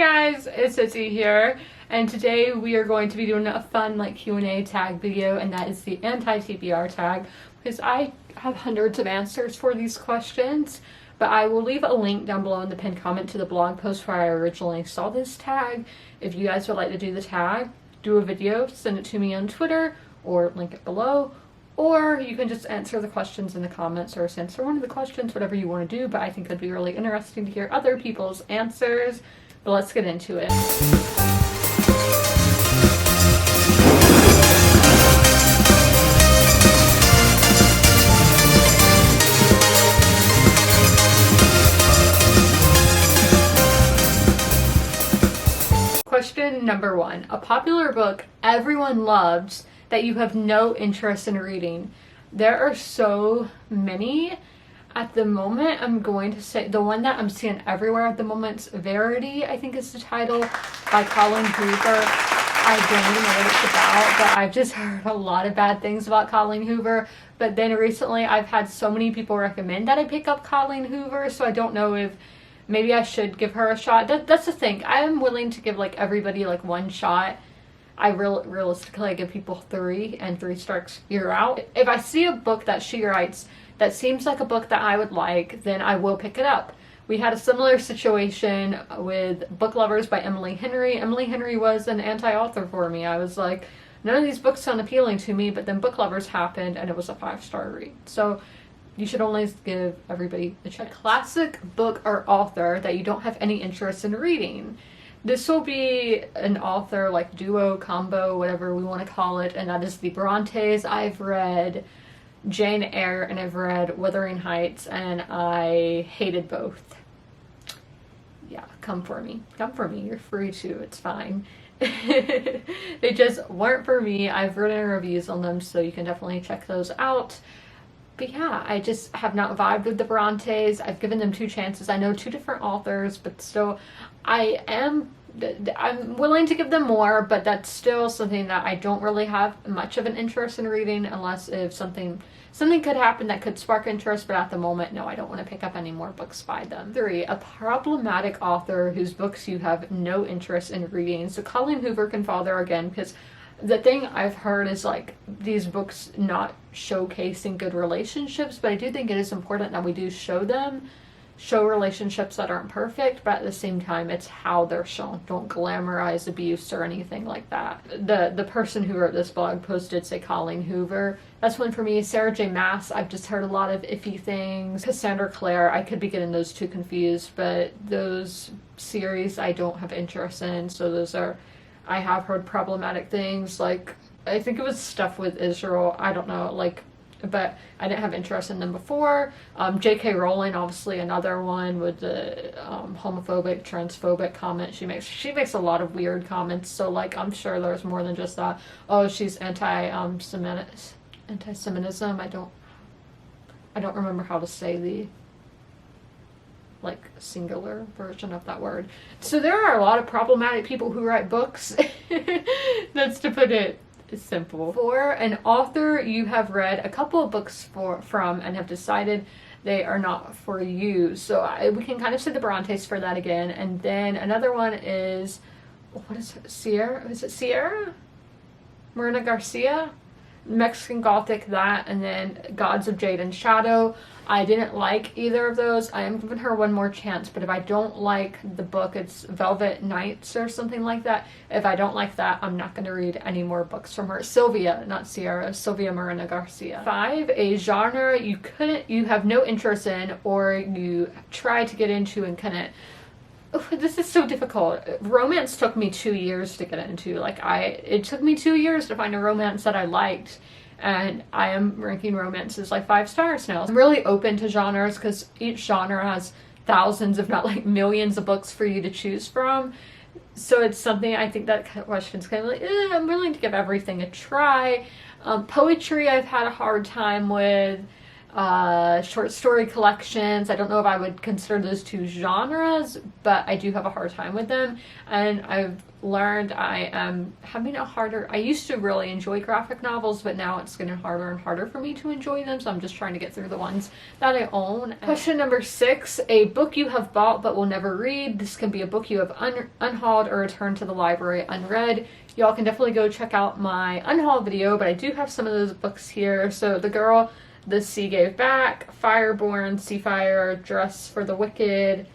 guys, it's Izzy here, and today we are going to be doing a fun like Q&A tag video, and that is the anti-TBR tag, because I have hundreds of answers for these questions, but I will leave a link down below in the pinned comment to the blog post where I originally saw this tag. If you guys would like to do the tag, do a video, send it to me on Twitter, or link it below, or you can just answer the questions in the comments or answer one of the questions, whatever you want to do, but I think it'd be really interesting to hear other people's answers. But let's get into it. Question number 1. A popular book everyone loves that you have no interest in reading. There are so many. At the moment, I'm going to say the one that I'm seeing everywhere at the moment's Verity, I think is the title, by Colleen Hoover. I don't even know what it's about, but I've just heard a lot of bad things about Colleen Hoover. But then recently I've had so many people recommend that I pick up Colleen Hoover, so I don't know if maybe I should give her a shot. That's the thing. I am willing to give like everybody like one shot. I realistically give people 3, and 3 strikes, you're out. If I see a book that she writes that seems like a book that I would like, then I will pick it up. We had a similar situation with Book Lovers by Emily Henry. Emily Henry was an anti-author for me. I was like, none of these books sound appealing to me, but then Book Lovers happened and it was a 5-star read. So you should always give everybody a chance. A classic book or author that you don't have any interest in reading. This will be an author like duo, combo, whatever we want to call it, and that is the Brontes. I've read Jane Eyre and I've read Wuthering Heights, and I hated both. Yeah, come for me. Come for me. You're free to. It's fine. They just weren't for me. I've written reviews on them, so you can definitely check those out. But yeah, I just have not vibed with the Brontes. I've given them 2 chances. I know 2 different authors, but still, I'm willing to give them more, but that's still something that I don't really have much of an interest in reading, unless if something could happen that could spark interest, but at the moment, no, I don't want to pick up any more books by them. 3. A problematic author whose books you have no interest in reading. So Colleen Hoover can fall there again, because the thing I've heard is like these books not showcasing good relationships, but I do think it is important that we do show relationships that aren't perfect, but at the same time it's how they're shown. Don't glamorize abuse or anything like that. The person who wrote this blog post did say Colleen Hoover. That's one for me. Sarah J Maas, I've just heard a lot of iffy things. Cassandra Clare, I could be getting those 2 confused, but those series I don't have interest in, so those are, I have heard problematic things, like I think it was stuff with Israel, I don't know, like, but I didn't have interest in them before. J.K. Rowling, obviously another one with the homophobic, transphobic comment she makes. She makes a lot of weird comments, so like I'm sure there's more than just that. Oh, she's anti-Semitism. I don't remember how to say the like singular version of that word. So there are a lot of problematic people who write books. That's to put it simple. 4. An author you have read a couple of books from and have decided they are not for you. So we can kind of say the Brontes for that again. And then another one is, what is it? Sierra? Is it Sierra? Marina Garcia? Mexican Gothic, that, and then Gods of Jade and Shadow. I didn't like either of those. I am giving her one more chance, but if I don't like the book, it's Velvet Nights or something like that. If I don't like that, I'm not going to read any more books from her. Sylvia, not Sierra, Sylvia Marina Garcia. 5. A genre you have no interest in, or you try to get into and couldn't. This is so difficult. Romance took me 2 years to get into. It took me 2 years to find a romance that I liked, and I am ranking romances like 5 stars now. I'm really open to genres because each genre has thousands, if not like millions of books for you to choose from. So it's something, I think that question's kind of like, I'm willing to give everything a try. Poetry I've had a hard time with. short story collections. I don't know if I would consider those two genres, but I do have a hard time with them. And I've learned I am having a harder, I used to really enjoy graphic novels, but now it's getting harder and harder for me to enjoy them, so I'm just trying to get through the ones that I own. Question number 6, a book you have bought but will never read. This can be a book you have unhauled or returned to the library unread. Y'all can definitely go check out my unhaul video, but I do have some of those books here. So The Girl the Sea Gave Back, Fireborn, Seafire, Dress for the Wicked,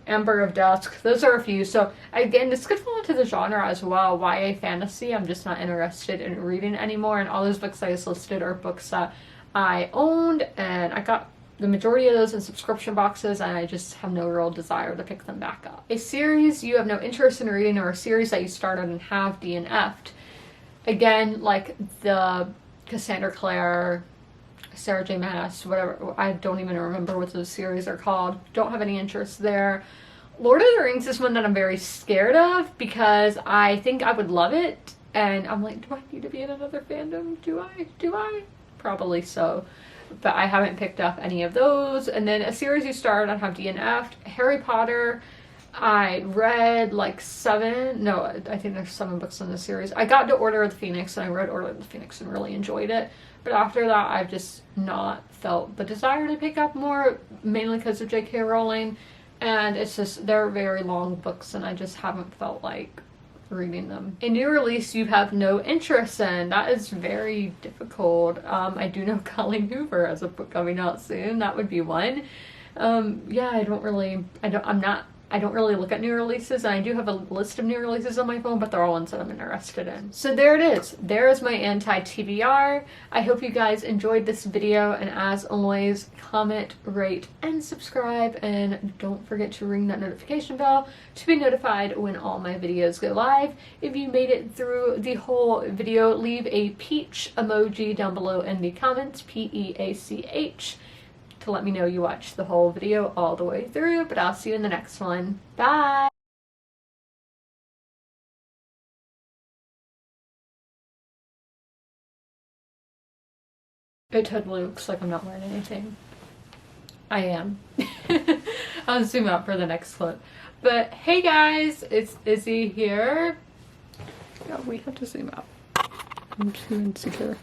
Amber of Dusk. Those are a few. So again, this could fall into the genre as well. YA fantasy, I'm just not interested in reading anymore. And all those books I just listed are books that I owned, and I got the majority of those in subscription boxes, and I just have no real desire to pick them back up. A series you have no interest in reading, or a series that you started and have DNF'd. Again, like the Cassandra Clare, Sarah J. Maas, whatever, I don't even remember what those series are called. Don't have any interest there. Lord of the Rings is one that I'm very scared of because I think I would love it, and I'm like, do I need to be in another fandom? Do I? Probably so. But I haven't picked up any of those. And then a series you started and have DNF'd. Harry Potter, I read like 7, no, I think there's 7 books in the series. I got to Order of the Phoenix, and I read Order of the Phoenix and really enjoyed it. But after that, I've just not felt the desire to pick up more, mainly because of J.K. Rowling. And it's just, they're very long books, and I just haven't felt like reading them. A new release you have no interest in. That is very difficult. I do know Colleen Hoover has a book coming out soon. That would be one. Yeah, I don't really look at new releases, and I do have a list of new releases on my phone, but they're all ones that I'm interested in. So there it is. There is my anti-TBR. I hope you guys enjoyed this video, and as always, comment, rate, and subscribe, and don't forget to ring that notification bell to be notified when all my videos go live. If you made it through the whole video, leave a peach emoji down below in the comments, PEACH, to let me know you watched the whole video all the way through, but I'll see you in the next one. Bye! It totally looks like I'm not wearing anything. I am. I'll zoom out for the next clip. But hey guys, it's Izzy here. Yeah, we have to zoom out. I'm too insecure.